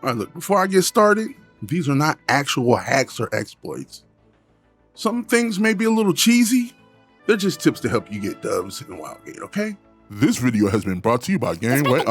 All right, look, before I get started, these are not actual hacks or exploits. Some things may be a little cheesy. They're just tips to help you get dubs in Wildgate, okay? This video has been brought to you by Gameway.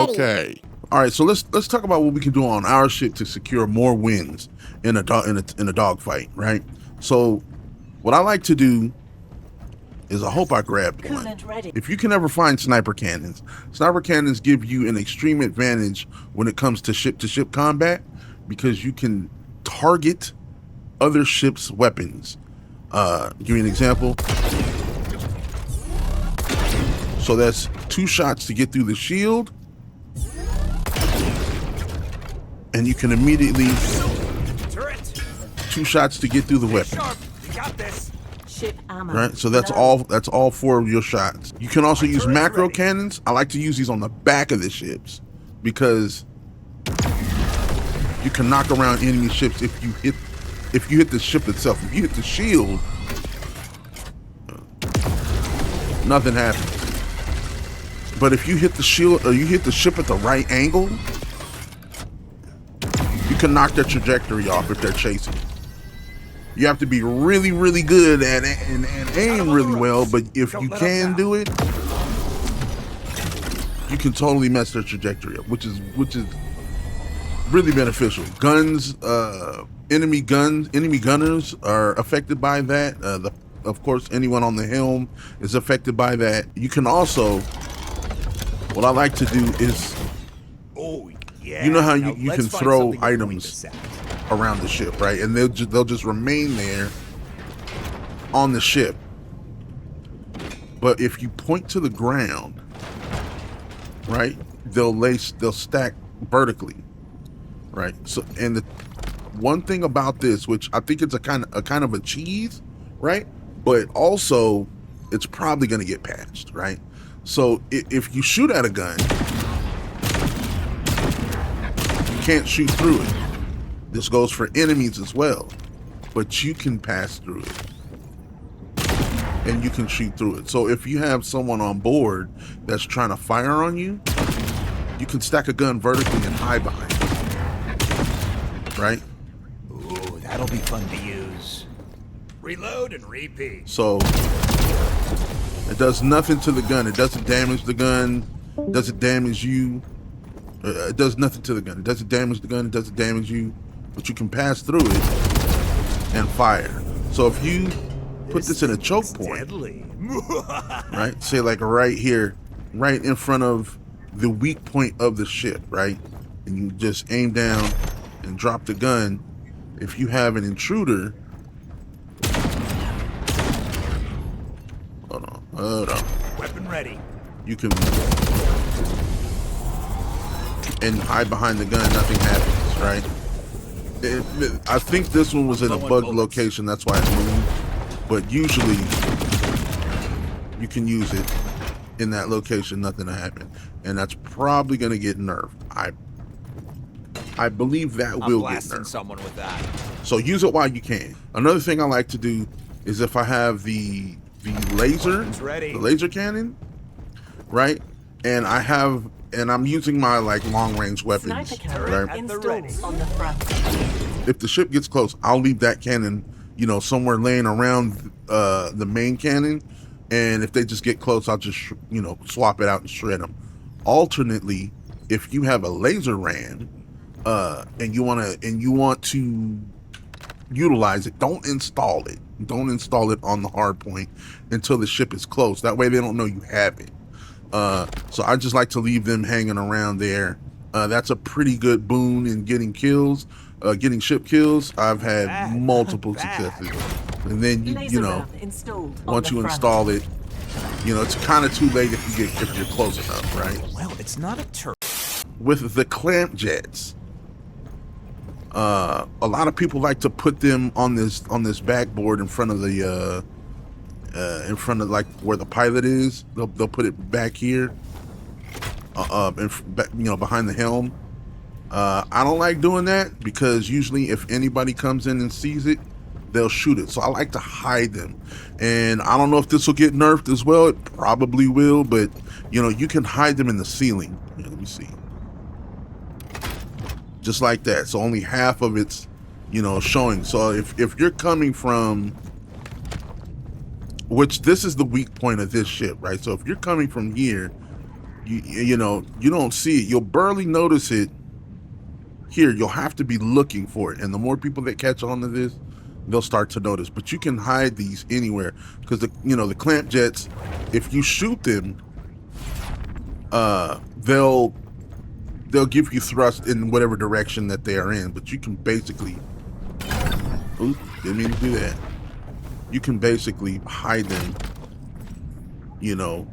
Okay. All right, so let's talk about what we can do on our ship to secure more wins in a dog fight, right? So what I like to do is I hope I grabbed one. If you can ever find sniper cannons give you an extreme advantage when it comes to ship combat because you can target other ships' weapons. Give you an example. So that's 2 shots to get through the shield, and you can immediately 2 shots to get through the weapon. Right, so that's all 4 of your shots. You can also use macro cannons. I like to use these on the back of the ships because you can knock around enemy ships if you hit the ship itself. If you hit the shield, nothing happens. But if you hit the shield or you hit the ship at the right angle, you can knock their trajectory off if they're chasing. You have to be really, really good at it and aim really well, but if you can do it, you can totally mess their trajectory up, which is really beneficial. Guns, enemy gunners are affected by that. Of course, anyone on the helm is affected by that. You can also, what I like to do is, you know how you can throw items around the ship, right? And they'll just remain there on the ship. But if you point to the ground, right, they'll stack vertically, right? So, and the one thing about this, which I think it's a kind of a cheese, right? But also it's probably going to get patched, right? So if you shoot at a gun, you can't shoot through it. This goes for enemies as well, but you can pass through it and you can shoot through it. So if you have someone on board that's trying to fire on you, you can stack a gun vertically and hide behind it, right? Ooh, that'll be fun to use. Reload and repeat. So it does nothing to the gun. It doesn't damage the gun. It doesn't damage you. It does nothing to the gun. It doesn't damage the gun. It doesn't damage you. But you can pass through it and fire. So if you put this in a choke point, right? Say like right here, right in front of the weak point of the ship, right? And you just aim down and drop the gun. If you have an intruder, hold on. Weapon ready. You can and hide behind the gun, nothing happens, right? I think this one was in a bugged location, that's why it moved. But usually, you can use it in that location, nothing will happen. And that's probably going to get nerfed. I believe that will get nerfed. Someone with that. So use it while you can. Another thing I like to do is if I have the laser cannon, right? And I'm using my like long range weapons. Right? If the ship gets close, I'll leave that cannon, somewhere laying around the main cannon, and if they just get close, I'll just swap it out and shred them. Alternately, if you have a laser ram, and you want to utilize it, don't install it. Don't install it on the hard point until the ship is close. That way they don't know you have it. So I just like to leave them hanging around there. That's a pretty good boon in getting kills, getting ship kills. I've had multiple successes. And then once you install it, it's kind of too late if you're close enough, right? Well, it's not a turret. With the clamp jets, a lot of people like to put them on this backboard in front of the like where the pilot is. They'll put it back here, behind the helm. I don't like doing that because usually if anybody comes in and sees it, they'll shoot it. So I like to hide them. And I don't know if this will get nerfed as well. It probably will, but you can hide them in the ceiling. Let me see. just like that. So only half of it's, you know, showing. So if you're coming from, which this is the weak point of this ship, right? So if you're coming from here, you know, you don't see it. You'll barely notice it here. You'll have to be looking for it. And the more people that catch on to this, they'll start to notice. But you can hide these anywhere because the, you know, the clamp jets, if you shoot them, they'll give you thrust in whatever direction that they are in. But you can basically, oops, didn't mean to do that. You can basically hide them, you know,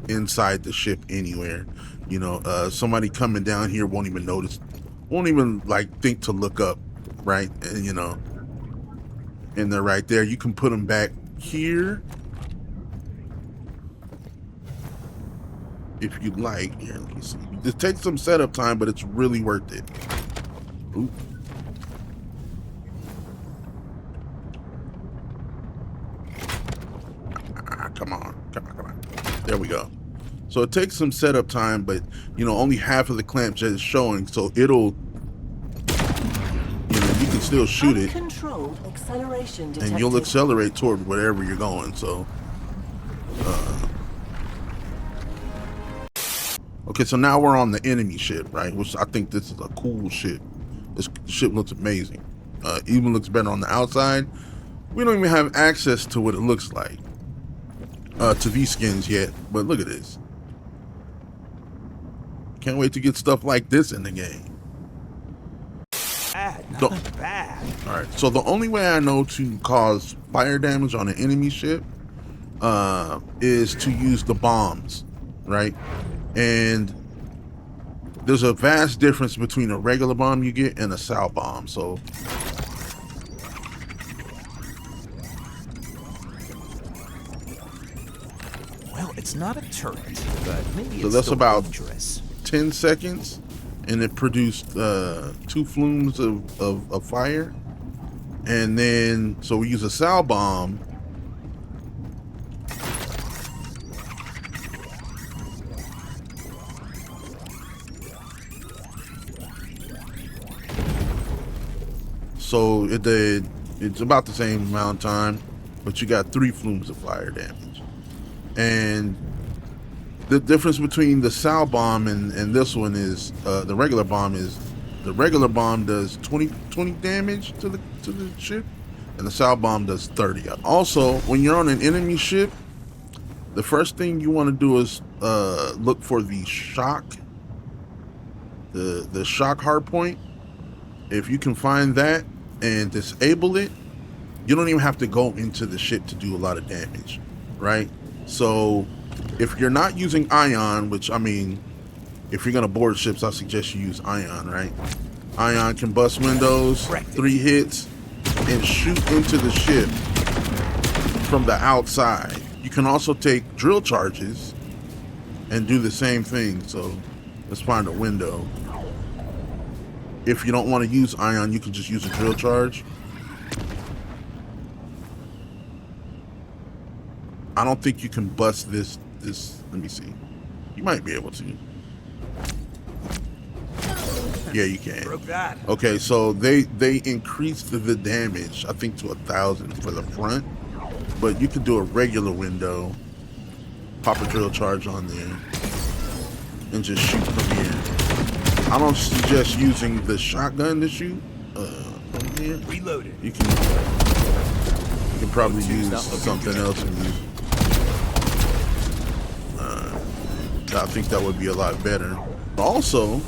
inside the ship anywhere. You know, somebody coming down here won't even notice, won't even like think to look up, right? And you know, and they're right there. You can put them back here if you'd like. Here, let me see. It takes some setup time, but it's really worth it. Ooh. Come on. There we go. So it takes some setup time, but you know, only half of the clamp jet is showing, so it'll, you know, you can still shoot it, acceleration and you'll accelerate toward wherever you're going. So, okay, so now we're on the enemy ship, right? Which I think this is a cool ship. This ship looks amazing. Even looks better on the outside. We don't even have access to what it looks like. To these skins yet, but look at this. Can't wait to get stuff like this in the game. Not bad. All right, so the only way I know to cause fire damage on an enemy ship is to use the bombs, right? And there's a vast difference between a regular bomb you get and a SAL bomb. So It's not a turret, but maybe so it's that's still about dangerous. 10 seconds, and it produced 2 flumes of fire. And then, so we use a SAL bomb. So it's about the same amount of time, but you got 3 flumes of fire damage. And the difference between the SAL bomb and this one is the regular bomb does 20 damage to the ship, and the SAL bomb does 30. Also, when you're on an enemy ship, the first thing you want to do is look for the shock, the shock hard point. If you can find that and disable it, you don't even have to go into the ship to do a lot of damage, right? So if you're not using ion, which I mean, if you're gonna board ships, I suggest you use ion, right? Ion can bust windows, 3 hits, and shoot into the ship from the outside. You can also take drill charges and do the same thing. So let's find a window. If you don't want to use ion, you can just use a drill charge. I don't think you can bust this, let me see. You might be able to. Yeah, you can. Broke that. Okay, so they increased the damage, I think, to 1,000 for the front, but you could do a regular window, pop a drill charge on there, and just shoot from here. I don't suggest using the shotgun to shoot from here. Reloaded. You can probably use something else and use. I think that would be a lot better. Also,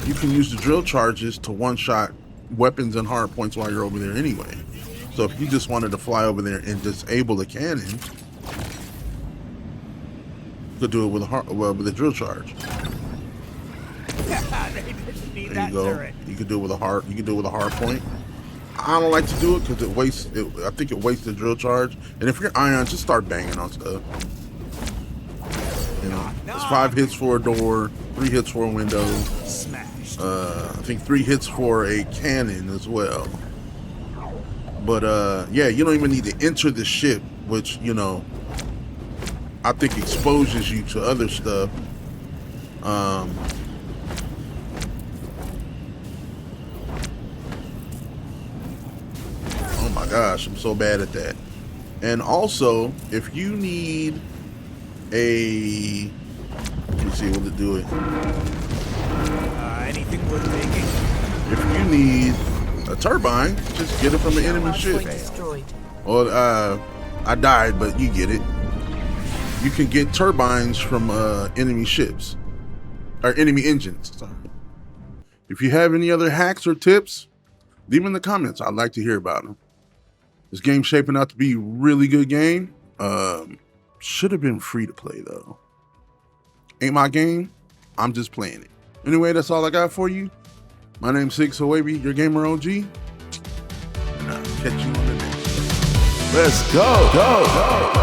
you can use the drill charges to one-shot weapons and hard points while you're over there anyway. So if you just wanted to fly over there and disable the cannon, you could do it with a drill charge. There you go. Turret. You could do it with a hard. You can do it with a hard point. I don't like to do it because it wastes. I think it wastes the drill charge. And if you're ion, just start banging on stuff. You know, it's 5 hits for a door, 3 hits for a window. Smashed. I think 3 hits for a cannon as well. But yeah, you don't even need to enter the ship, which, you know, I think exposes you to other stuff. gosh, I'm so bad at that. And also, if you need a, let me see, will it do it? Anything worth taking? If you need a turbine, just get it from an enemy Hardpoint ship. destroyed. Or I died, but you get it. You can get turbines from enemy ships or enemy engines. Sorry. If you have any other hacks or tips, leave them in the comments. I'd like to hear about them. This game's shaping out to be a really good game. Should have been free to play though. Ain't my game. I'm just playing it. Anyway, that's all I got for you. My name's SigSoWavy, your gamer OG. And I'll catch you on the next one. Let's go.